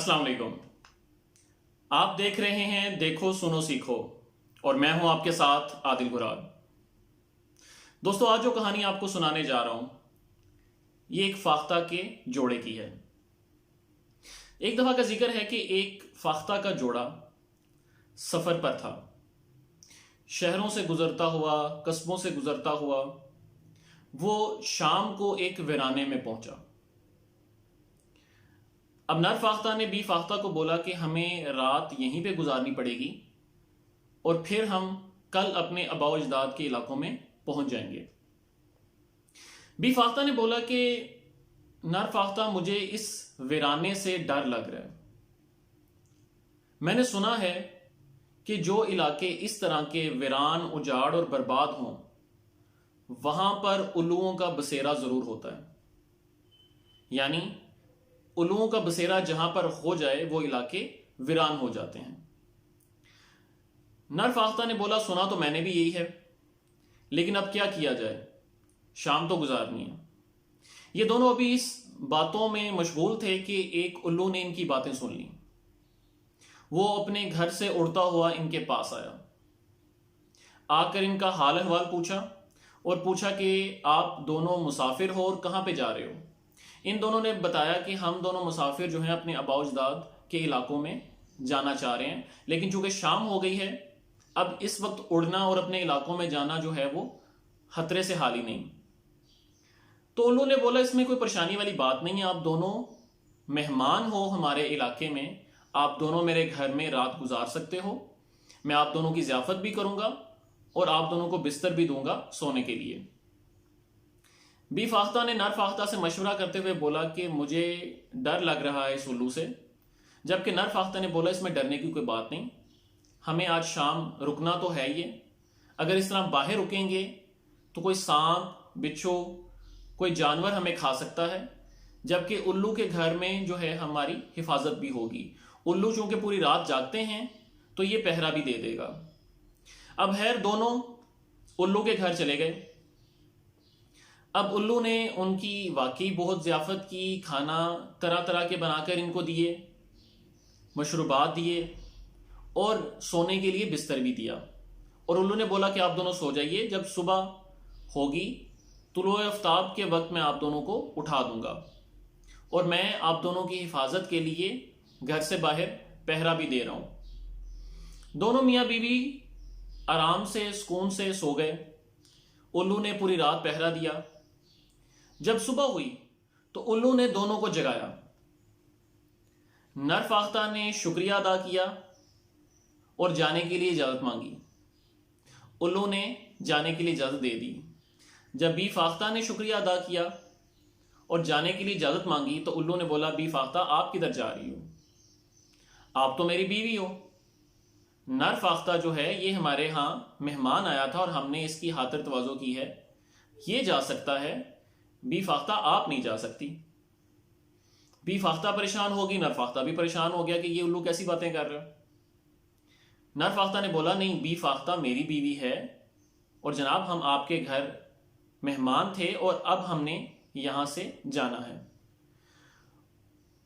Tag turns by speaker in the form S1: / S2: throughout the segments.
S1: अस्सलाम वालेकुम। आप देख रहे हैं देखो सुनो सीखो और मैं हूं आपके साथ आदिल गुराल। दोस्तों, आज जो कहानी आपको सुनाने जा रहा हूं ये एक फाख्ता के जोड़े की है। एक दफा का जिक्र है कि एक फाख्ता का जोड़ा सफर पर था। शहरों से गुजरता हुआ, कस्बों से गुजरता हुआ वो शाम को एक वीराने में पहुंचा। अब नर फाख्ता ने बी फाख्ता को बोला कि हमें रात यहीं पे गुजारनी पड़ेगी और फिर हम कल अपने आबाओ अजदाद के इलाकों में पहुंच जाएंगे। बी फाख्ता ने बोला कि नर फाख्ता, मुझे इस वीराने से डर लग रहा है। मैंने सुना है कि जो इलाके इस तरह के वीरान, उजाड़ और बर्बाद हों वहां पर उल्लुओं का बसेरा जरूर होता है। यानी उल्लुओं का बसेरा जहां पर हो जाए वो इलाके वीरान हो जाते हैं। नर फाख्ता ने बोला, सुना तो मैंने भी यही है, लेकिन अब क्या किया जाए, शाम तो गुजारनी है। ये दोनों अभी इस बातों में मशगूल थे कि एक उल्लू ने इनकी बातें सुन ली। वो अपने घर से उड़ता हुआ इनके पास आया, आकर इनका हाल अहवाल पूछा और पूछा कि आप दोनों मुसाफिर हो और कहां पे जा रहे हो। इन दोनों ने बताया कि हम दोनों मुसाफिर जो हैं अपने आबाओ अजदाद के इलाकों में जाना चाह रहे हैं, लेकिन चूंकि शाम हो गई है, अब इस वक्त उड़ना और अपने इलाकों में जाना जो है वो खतरे से हाली नहीं। तो उल्लू ने बोला, इसमें कोई परेशानी वाली बात नहीं है, आप दोनों मेहमान हो हमारे इलाके में, आप दोनों मेरे घर में रात गुजार सकते हो। मैं आप दोनों की ज़ियाफत भी करूंगा और आप दोनों को बिस्तर भी दूंगा सोने के लिए। बी फाख्ता ने नर फाख्ता से मशवरा करते हुए बोला कि मुझे डर लग रहा है इस उल्लू से। जबकि नर फाख्ता ने बोला, इसमें डरने की कोई बात नहीं, हमें आज शाम रुकना तो है ये। अगर इस तरह बाहर रुकेंगे तो कोई सांप, बिच्छू, कोई जानवर हमें खा सकता है, जबकि उल्लू के घर में जो है हमारी हिफाजत भी होगी। उल्लू चूंकि पूरी रात जागते हैं तो ये पहरा भी दे देगा। अब खैर दोनों उल्लू के घर चले गए। अब उल्लू ने उनकी वाकई बहुत ज़ियाफत की, खाना तरह तरह के बनाकर इनको दिए, मशरूबात दिए और सोने के लिए बिस्तर भी दिया। और उल्लू ने बोला कि आप दोनों सो जाइए, जब सुबह होगी तुलुए आफ्ताब के वक्त मैं आप दोनों को उठा दूंगा और मैं आप दोनों की हिफाजत के लिए घर से बाहर पहरा भी दे रहा हूं। दोनों मियाँ बीवी आराम से, सुकून से सो गए। उल्लू ने पूरी रात पहरा दिया। जब सुबह हुई तो उल्लू ने दोनों को जगाया। नर फाख्ता ने शुक्रिया अदा किया और जाने के लिए इजाजत मांगी। उल्लू ने जाने के लिए इजाजत दे दी। जब बी फाख्ता ने शुक्रिया अदा किया और जाने के लिए इजाजत मांगी तो उल्लू ने बोला, बी फाख्ता, आप किधर जा रही हो, आप तो मेरी बीवी हो। नर फाख्ता जो है ये हमारे यहां मेहमान आया था और हमने इसकी खातिर तवाज़ो की है, ये जा सकता है, बी फाख्ता आप नहीं जा सकती। बी फाख्ता परेशान होगी, नर फाख्ता भी परेशान हो गया कि ये उल्लू कैसी बातें कर रहे हो। नर फाख्ता ने बोला, नहीं, बी फाख्ता मेरी बीवी है और जनाब हम आपके घर मेहमान थे और अब हमने यहां से जाना है।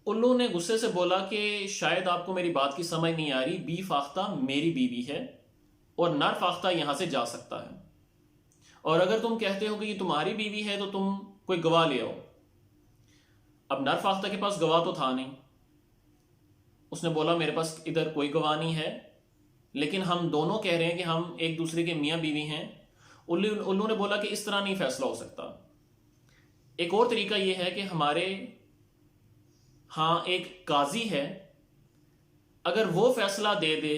S1: उल्लू ने गुस्से से बोला कि शायद आपको मेरी बात की समझ नहीं आ रही, बी फाख्ता मेरी बीवी है और नर फाख्ता यहां से जा सकता है, और अगर तुम कहते हो कि ये तुम्हारी बीवी है तो तुम कोई गवाह ले आओ। अब नर फाख्ता के पास गवाह तो था नहीं। उसने बोला, मेरे पास इधर कोई गवाह नहीं है, लेकिन हम दोनों कह रहे हैं कि हम एक दूसरे के मियाँ बीवी हैं। उल्लू ने बोला कि इस तरह नहीं फैसला हो सकता। एक और तरीका यह है कि हमारे हाँ एक काजी है, अगर वो फैसला दे दे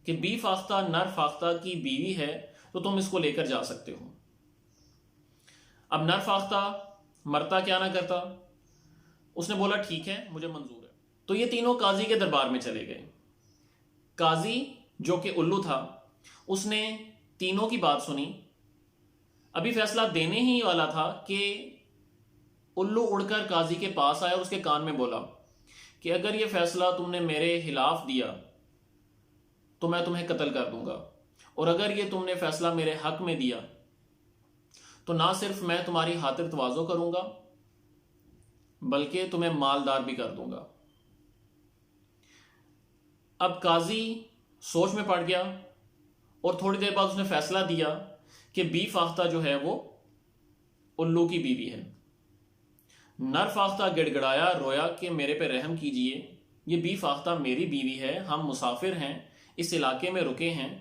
S1: कि बी फाख्ता नर फाख्ता की बीवी है तो तुम इसको लेकर जा सकते हो। अब नर फाख्ता मरता क्या ना करता, उसने बोला ठीक है, मुझे मंजूर है। तो ये तीनों काजी के दरबार में चले गए। काजी जो कि उल्लू था उसने तीनों की बात सुनी। अभी फैसला देने ही वाला था कि उल्लू उड़कर काजी के पास आया और उसके कान में बोला कि अगर ये फैसला तुमने मेरे खिलाफ दिया तो मैं तुम्हें कत्ल कर दूंगा, और अगर ये तुमने फैसला मेरे हक में दिया तो ना सिर्फ मैं तुम्हारी खातिर तवाज़ो करूंगा बल्कि तुम्हें मालदार भी कर दूंगा। अब काजी सोच में पड़ गया और थोड़ी देर बाद उसने फैसला दिया कि बी फाख्ता जो है वो उल्लू की बीवी है। नर फाख्ता गिड़गिड़ाया, रोया कि मेरे पे रहम कीजिए, ये बी फाख्ता मेरी बीवी है, हम मुसाफिर हैं, इस इलाके में रुके हैं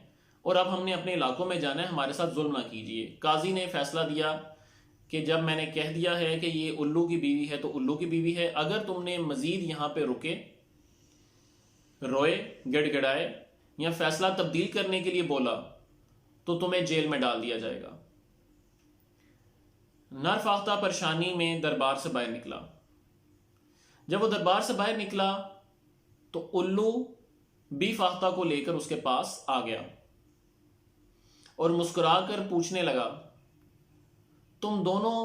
S1: और अब हमने अपने इलाकों में जाना है, हमारे साथ जुल्म ना कीजिए। काजी ने फैसला दिया कि जब मैंने कह दिया है कि ये उल्लू की बीवी है तो उल्लू की बीवी है, अगर तुमने मजीद यहां पे रुके, रोए, गिड़गिड़ाए या फैसला तब्दील करने के लिए बोला तो तुम्हें जेल में डाल दिया जाएगा। नर फाख्ता परेशानी में दरबार से बाहर निकला। जब वो दरबार से बाहर निकला तो उल्लू बी फाख्ता को लेकर उसके पास आ गया और मुस्कुराकर पूछने लगा, तुम दोनों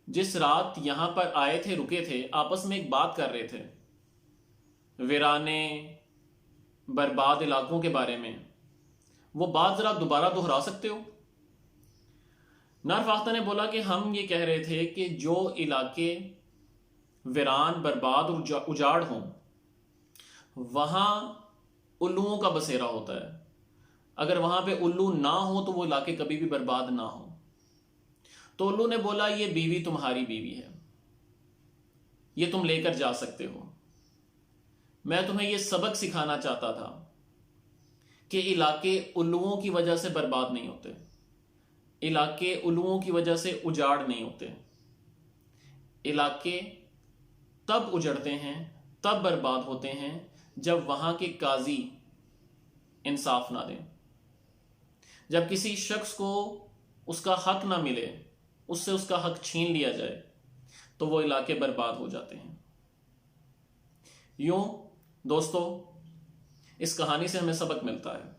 S1: जिस रात यहां पर आए थे, रुके थे, आपस में एक बात कर रहे थे वीराने बर्बाद इलाकों के बारे में, वो बात जरा दोबारा दोहरा सकते हो? नर फाख्ता ने बोला कि हम ये कह रहे थे कि जो इलाके वीरान, बर्बाद और उजाड़ हों, वहां उल्लुओं का बसेरा होता है। अगर वहां पे उल्लू ना हो तो वो इलाके कभी भी बर्बाद ना हो। तो उल्लू ने बोला, ये बीवी तुम्हारी बीवी है, ये तुम लेकर जा सकते हो। मैं तुम्हें ये सबक सिखाना चाहता था कि इलाके उल्लुओं की वजह से बर्बाद नहीं होते, इलाके उल्लुओं की वजह से उजाड़ नहीं होते। इलाके तब उजड़ते हैं, तब बर्बाद होते हैं जब वहां के काजी इंसाफ ना दें, जब किसी शख्स को उसका हक ना मिले, उससे उसका हक छीन लिया जाए, तो वो इलाके बर्बाद हो जाते हैं। यूं दोस्तों, इस कहानी से हमें सबक मिलता है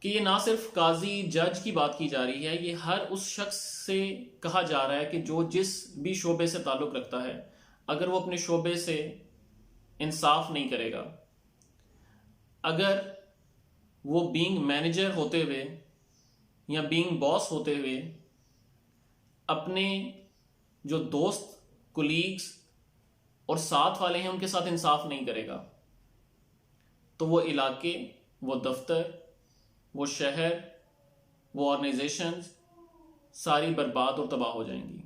S1: कि ये ना सिर्फ काजी जज की बात की जा रही है, ये हर उस शख्स से कहा जा रहा है कि जो जिस भी शोबे से ताल्लुक रखता है, अगर वो अपने शोबे से इंसाफ नहीं करेगा, अगर वो बीइंग मैनेजर होते हुए या बीइंग बॉस होते हुए अपने जो दोस्त, कुलीग्स और साथ वाले हैं उनके साथ इंसाफ नहीं करेगा, तो वो इलाके, वो दफ्तर, वो शहर, वो ऑर्गेनाइजेशंस सारी बर्बाद और तबाह हो जाएंगी।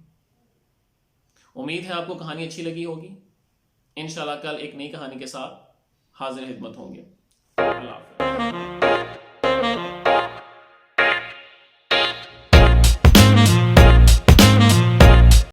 S1: उम्मीद है आपको कहानी अच्छी लगी होगी। इंशाल्लाह कल एक नई कहानी के साथ हाजिर खिदमत होंगे। अल्लाह हाफ़िज़।